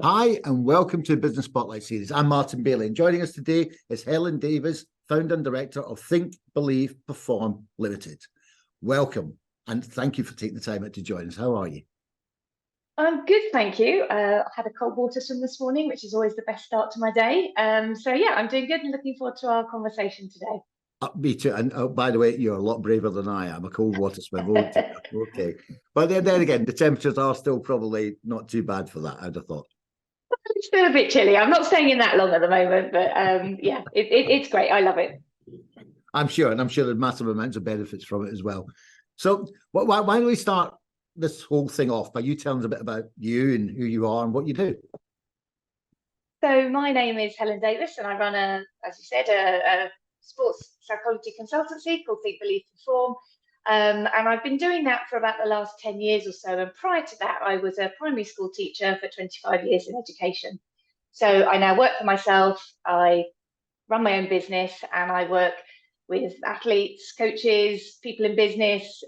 Hi, and welcome to Business Spotlight Series. I'm Martin Bailey, and joining us today is Helen Davis, founder and director of Think, Believe, Perform Limited. Welcome, and thank you for taking the time out to join us. How are you? I'm good, thank you. I had a cold water swim this morning, which is always the best start to my day. So yeah, I'm doing good and looking forward to our conversation today. Me too. And by the way, you're a lot braver than I am. A cold water swim. Okay. But then again, the temperatures are still probably not too bad for that, I'd have thought. It's still a bit chilly. I'm not staying in that long at the moment, but yeah, it's great. I love it. I'm sure, and I'm sure there's massive amounts of benefits from it as well. So why don't we start this whole thing off by you telling us a bit about you and who you are and what you do? So my name is Helen Davis, and I run as you said, a sports psychology consultancy called Think, Believe, Perform. And I've been doing that for about the last 10 years or so. And prior to that, I was a primary school teacher for 25 years in education. So I now work for myself. I run my own business, and I work with athletes, coaches, people in business,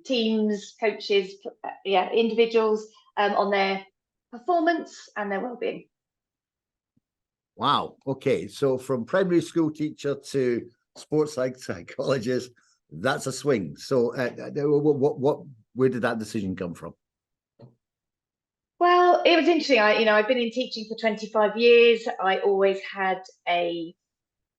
teams, coaches, individuals on their performance and their well-being. Wow. Okay. So from primary school teacher to sports psychologist, that's a swing. So where did that decision come from? Well, it was interesting. I've been in teaching for 25 years. I always had a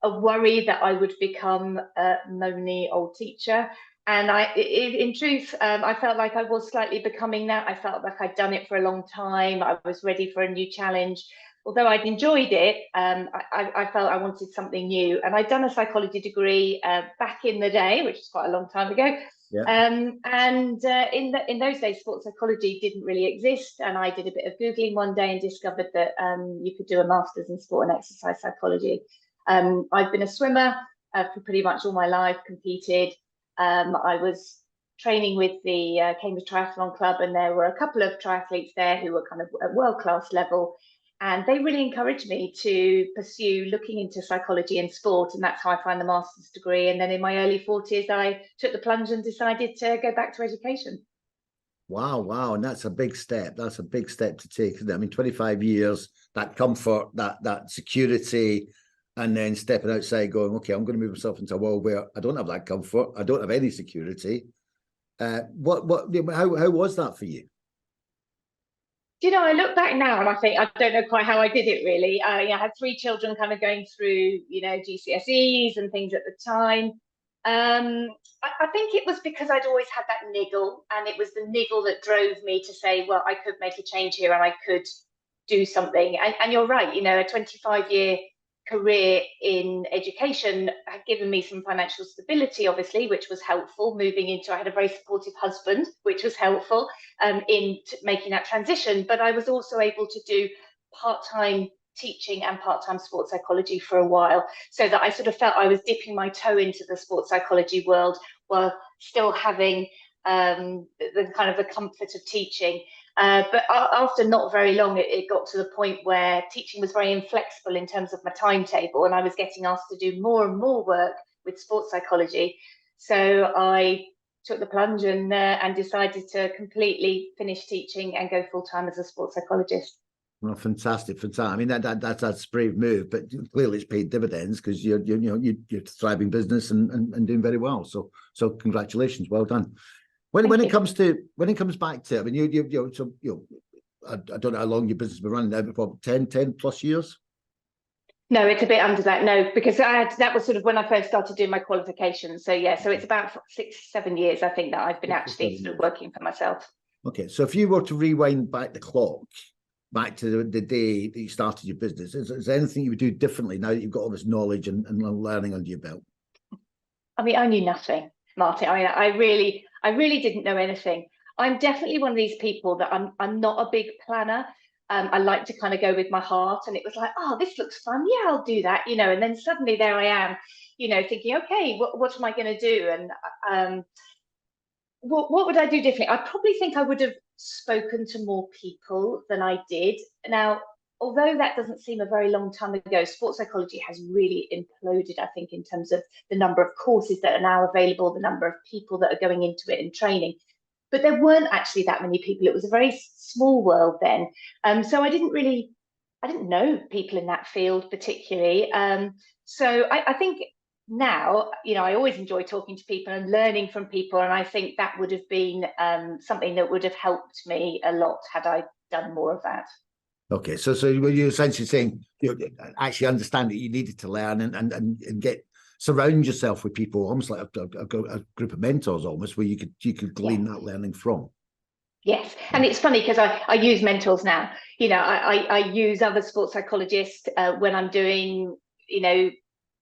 worry that I would become a moany old teacher. And in truth, I felt like I was slightly becoming that. I felt like I'd done it for a long time. I was ready for a new challenge. Although I'd enjoyed it, I felt I wanted something new. And I'd done a psychology degree back in the day, which is quite a long time ago. Yeah. In those days, sports psychology didn't really exist. And I did a bit of Googling one day and discovered that you could do a master's in sport and exercise psychology. I've been a swimmer for pretty much all my life, competed. I was training with the Cambridge Triathlon Club, and there were a couple of triathletes there who were kind of at world-class level. And they really encouraged me to pursue looking into psychology and sport. And that's how I found the master's degree. And then in my early 40s, I took the plunge and decided to go back to education. Wow. And that's a big step. That's a big step to take, isn't it? I mean, 25 years, that comfort, that security, and then stepping outside going, okay, I'm going to move myself into a world where I don't have that comfort. I don't have any security. How was that for you? I look back now and I think I don't know quite how I did it really. I had three children kind of going through, GCSEs and things at the time. I think it was because I'd always had that niggle, and it was the niggle that drove me to say, well, I could make a change here and I could do something. And you're right, a 25-year career in education had given me some financial stability, obviously, which was helpful. I had a very supportive husband, which was helpful in making that transition. But I was also able to do part-time teaching and part-time sports psychology for a while, so that I sort of felt I was dipping my toe into the sports psychology world while still having the kind of the comfort of teaching. But after not very long, it got to the point where teaching was very inflexible in terms of my timetable, and I was getting asked to do more and more work with sports psychology. So I took the plunge and decided to completely finish teaching and go full-time as a sports psychologist. Well, fantastic. I mean, that's a brave move, but clearly it's paid dividends because you're a thriving business and doing very well. So congratulations, well done. When it comes back to, I mean, I don't know how long your business has been running now, but 10 plus years. No, it's a bit under that. No, because that was sort of when I first started doing my qualifications. So yeah, so it's about 6-7 years, I think, that I've been actually sort of working for myself. Okay, so if you were to rewind back the clock, back to the day that you started your business, is there anything you would do differently now that you've got all this knowledge and learning under your belt? I mean, I knew nothing, Martin. I mean, I really didn't know anything. I'm definitely one of these people that I'm not a big planner. I like to kind of go with my heart, and it was like, oh, this looks fun. Yeah, I'll do that, and then suddenly there I am, thinking, okay, what am I going to do? And what would I do differently? I probably think I would have spoken to more people than I did. Now, although that doesn't seem a very long time ago, sports psychology has really imploded, I think, in terms of the number of courses that are now available, the number of people that are going into it and training. but there weren't actually that many people. It was a very small world then. So I didn't know people in that field particularly. So I think now, I always enjoy talking to people and learning from people. And I think that would have been something that would have helped me a lot had I done more of that. Okay, so you're essentially saying actually understand that you needed to learn and surround yourself with people, almost like a group of mentors, almost where you could glean that learning from. Yes, and it's funny because I use mentors now. I use other sports psychologists when I'm doing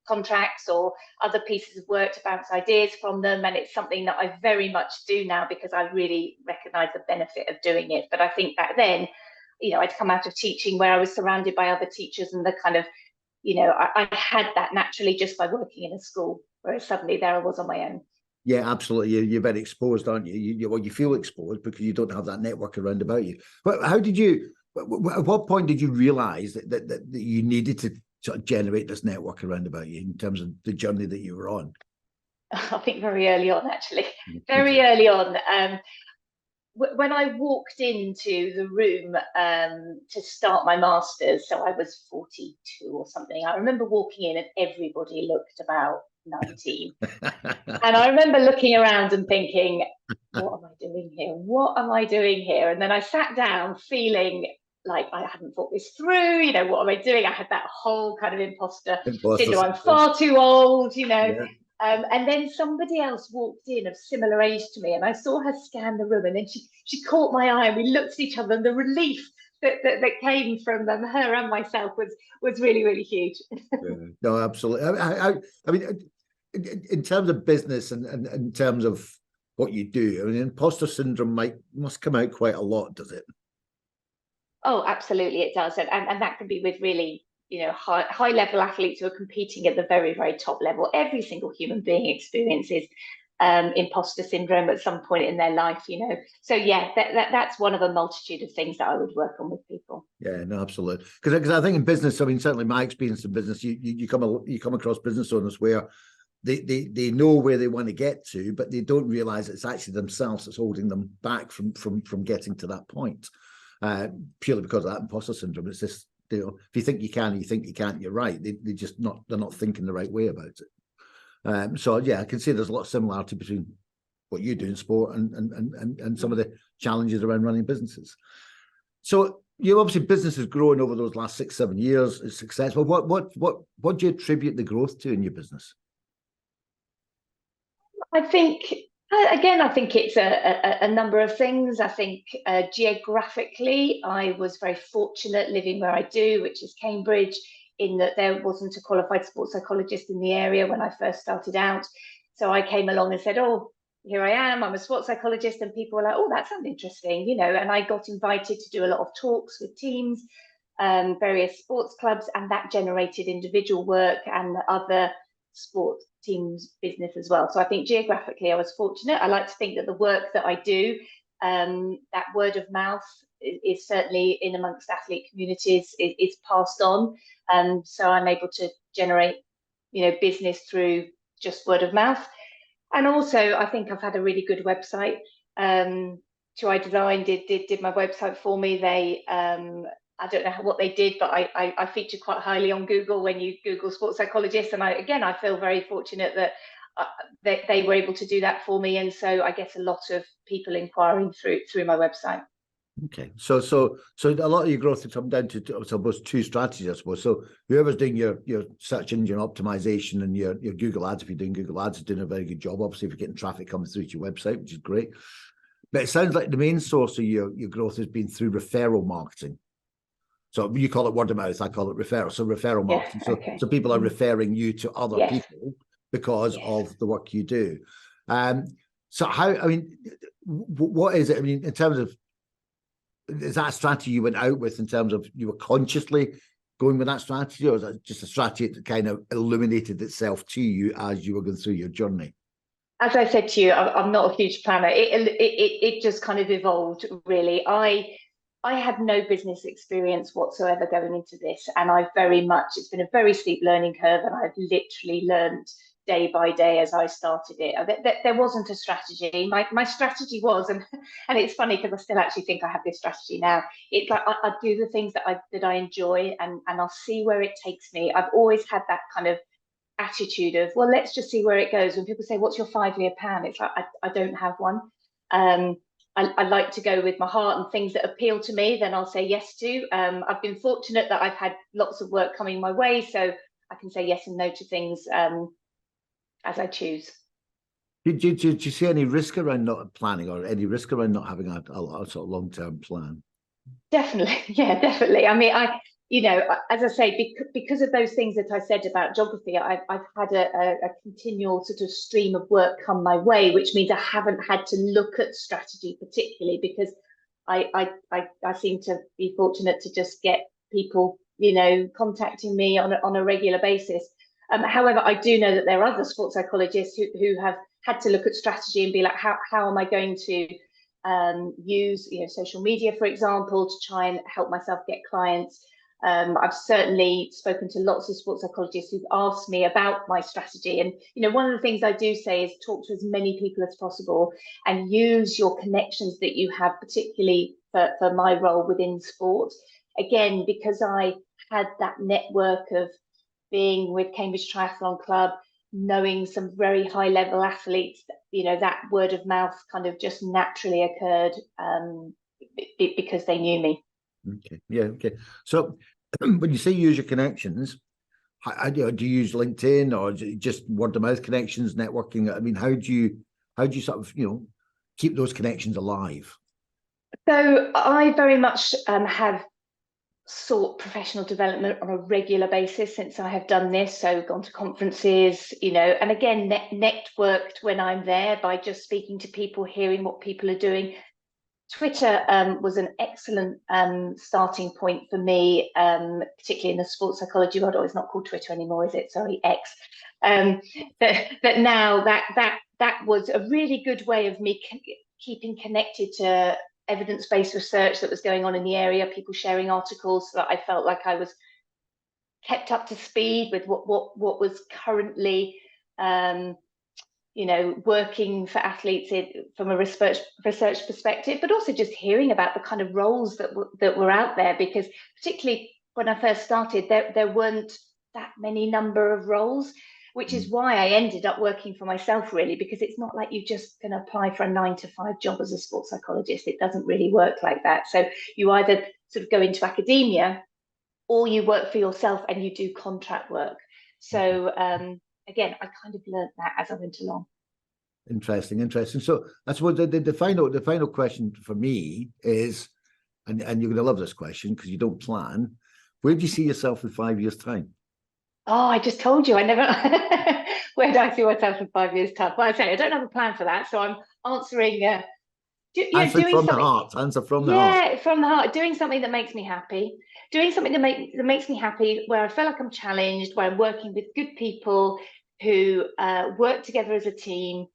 contracts or other pieces of work to bounce ideas from them, and it's something that I very much do now because I really recognise the benefit of doing it. But I think back then, I'd come out of teaching where I was surrounded by other teachers, and the kind of, I had that naturally just by working in a school, whereas suddenly there I was on my own. Yeah, absolutely. You're very exposed, aren't you? You feel exposed because you don't have that network around about you. But how did you? At what point did you realise that you needed to sort of generate this network around about you in terms of the journey that you were on? I think very early on, actually, very early on. When I walked into the room to start my master's, so I was 42 or something, I remember walking in and everybody looked about 19. And I remember looking around and thinking, what am I doing here? What am I doing here? And then I sat down feeling like I hadn't thought this through. What am I doing? I had that whole kind of imposter syndrome. I'm far too old, Yeah. And then somebody else walked in of similar age to me, and I saw her scan the room, and then she caught my eye, and we looked at each other, and the relief that came from them, her and myself, was really, really huge. Yeah. No, absolutely. I mean, in terms of business and in terms of what you do, I mean, imposter syndrome must come out quite a lot, does it? Oh, absolutely, it does, and that can be with really high level athletes who are competing at the very, very top level. Every single human being experiences imposter syndrome at some point in their life. So yeah, that's one of a multitude of things that I would work on with people. Yeah, no, absolutely. Because I think in business, I mean, certainly my experience in business, you come across business owners where they know where they want to get to, but they don't realize it's actually themselves that's holding them back from getting to that point, purely because of that imposter syndrome. It's just, if you think you can, you think you can't, you're right. They're not thinking the right way about it. So yeah, I can see there's a lot of similarity between what you do in sport and some of the challenges around running businesses. So obviously business has grown over those last 6-7 years. It's successful. What do you attribute the growth to in your business? I think, again, I think it's a number of things. I think geographically, I was very fortunate living where I do, which is Cambridge, in that there wasn't a qualified sports psychologist in the area when I first started out. So I came along and said, oh, here I am, I'm a sports psychologist. And people were like, oh, that sounds interesting, and I got invited to do a lot of talks with teams, various sports clubs, and that generated individual work and other sports teams business as well. So I think geographically I was fortunate. I like to think that the work that I do, that word of mouth is certainly in amongst athlete communities is passed on. So I'm able to generate, business through just word of mouth. And also I think I've had a really good website. I designed did my website for me. They I don't know what they did, but I feature quite highly on Google when you Google sports psychologist. And I feel very fortunate that they were able to do that for me. And so I get a lot of people inquiring through my website. Okay, so a lot of your growth has come down to, I suppose, two strategies, I suppose. So whoever's doing your search engine optimization and your Google ads, if you're doing Google ads, is doing a very good job. Obviously, if you're getting traffic coming through to your website, which is great. But it sounds like the main source of your growth has been through referral marketing. So you call it word of mouth, I call it referral. So referral marketing. So people are referring you to other people because of the work you do. So what is it? I mean, in terms of, is that a strategy you went out with in terms of you were consciously going with that strategy, or is that just a strategy that kind of illuminated itself to you as you were going through your journey? As I said to you, I'm not a huge planner. It just kind of evolved, really. I had no business experience whatsoever going into this, and it's been a very steep learning curve, and I've literally learned day by day as I started it. There wasn't a strategy. My strategy was, and it's funny because I still actually think I have this strategy now. It's like I do the things that I enjoy, and I'll see where it takes me. I've always had that kind of attitude of, well, let's just see where it goes. When people say, what's your 5-year plan? It's like, I don't have one. I like to go with my heart, and things that appeal to me, then I'll say yes to. I've been fortunate that I've had lots of work coming my way, so I can say yes and no to things as I choose. Do you see any risk around not planning, or any risk around not having a sort of long-term plan? Definitely, yeah, definitely. I mean, as I say, because of those things that I said about geography, I've had a continual sort of stream of work come my way, which means I haven't had to look at strategy particularly, because I seem to be fortunate to just get people, contacting me on a regular basis. However, I do know that there are other sports psychologists who have had to look at strategy and be like, how am I going to use social media, for example, to try and help myself get clients. I've certainly spoken to lots of sports psychologists who've asked me about my strategy, and one of the things I do say is talk to as many people as possible and use your connections that you have, particularly for my role within sport. Again, because I had that network of being with Cambridge Triathlon Club, knowing some very high level athletes, that word of mouth kind of just naturally occurred because they knew me. Okay. Yeah. Okay. So when you say use your connections, do you use LinkedIn, or just word of mouth connections, networking? I mean, how do you sort of, keep those connections alive? So I very much have sought professional development on a regular basis since I have done this. So gone to conferences, and again, networked when I'm there by just speaking to people, hearing what people are doing. Twitter was an excellent starting point for me, particularly in the sports psychology world. Oh, it's not called Twitter anymore, is it? Sorry, X. But now that was a really good way of me keeping connected to evidence-based research that was going on in the area, people sharing articles, so that I felt like I was kept up to speed with what was currently working for athletes from a research perspective, but also just hearing about the kind of roles that were out there, because particularly when I first started, there weren't that many number of roles, which is why I ended up working for myself, really, because it's not like you just can apply for a 9-to-5 job as a sports psychologist. It doesn't really work like that. So you either sort of go into academia, or you work for yourself and you do contract work. So again, I kind of learned that as I went along. Interesting. So I suppose the final question for me is, and you're going to love this question because you don't plan, where do you see yourself in 5 years' time? Oh, I just told you, I never. Where do I see myself in 5 years' time? Well, I say I don't have a plan for that, so I'm answering. Answer Doing from the something. heart. Answer from the heart. Yeah, from the heart. Doing something that makes me happy. Doing something that makes me happy, where I feel like I'm challenged, where I'm working with good people who work together as a team.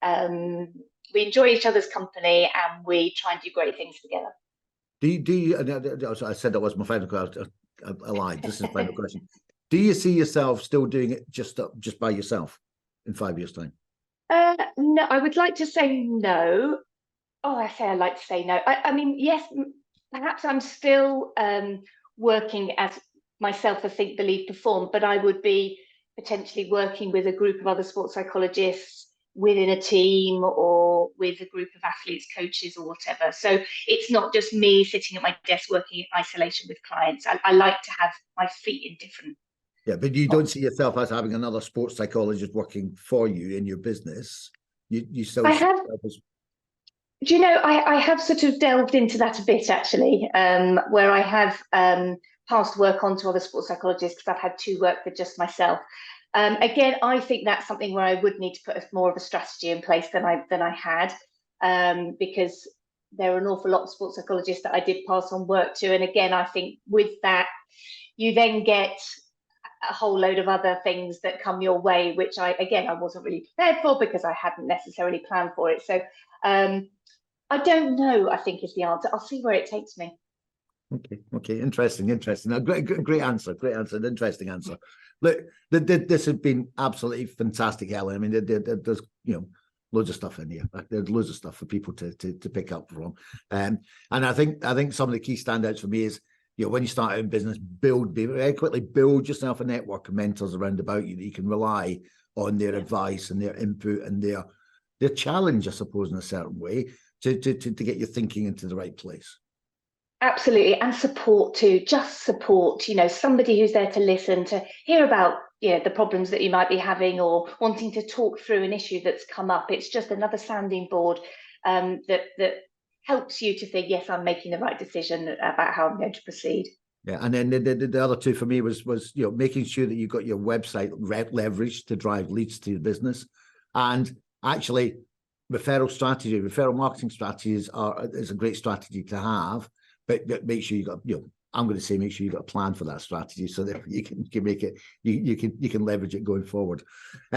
We enjoy each other's company, and we try and do great things together. Do you? I said that was my final question. I lied. This is the final question. Do you see yourself still doing it just by yourself in 5 years' time? No, I would like to say no. Oh, I like to say no. I mean, yes, perhaps I'm still working as myself, a think, believe, perform, but I would be potentially working with a group of other sports psychologists within a team, or with a group of athletes, coaches, or whatever. So it's not just me sitting at my desk working in isolation with clients. I like to have my feet in different. Yeah, but you don't see yourself as having another sports psychologist working for you in your business. You still. I have. Do you know, I have sort of delved into that a bit, actually, where I have passed work on to other sports psychologists, because I've had to work for just myself. Again, I think that's something where I would need to put more of a strategy in place than I had, because there are an awful lot of sports psychologists that I did pass on work to. And again, I think with that, you then get a whole load of other things that come your way, which I wasn't really prepared for, because I hadn't necessarily planned for it. So I don't know, I think, is the answer. I'll see where it takes me. Okay. Interesting. A great answer. An interesting answer. Look, this has been absolutely fantastic, Helen. I mean, there's loads of stuff in here. There's loads of stuff for people to pick up from. And I think some of the key standouts for me is, when you start out in business, very quickly build yourself a network of mentors around about you that you can rely on their advice and their input and their challenge, I suppose, in a certain way to get your thinking into the right place. Absolutely. And support too, just support, somebody who's there to listen, to hear about, the problems that you might be having or wanting to talk through an issue that's come up. It's just another sounding board that helps you to think, yes, I'm making the right decision about how I'm going to proceed. Yeah, and then the other two for me was making sure that you've got your website leveraged to drive leads to your business, and actually referral marketing strategies is a great strategy to have. But make sure you got, I'm going to say, make sure you got a plan for that strategy so that you can make it, you can leverage it going forward.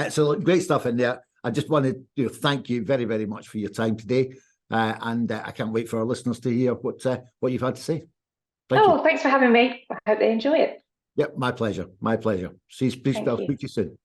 So great stuff in there. I just wanted to thank you very, very much for your time today, and I can't wait for our listeners to hear what you've had to say. Thanks for having me. I hope they enjoy it. Yep, my pleasure. My pleasure. Speak to you soon.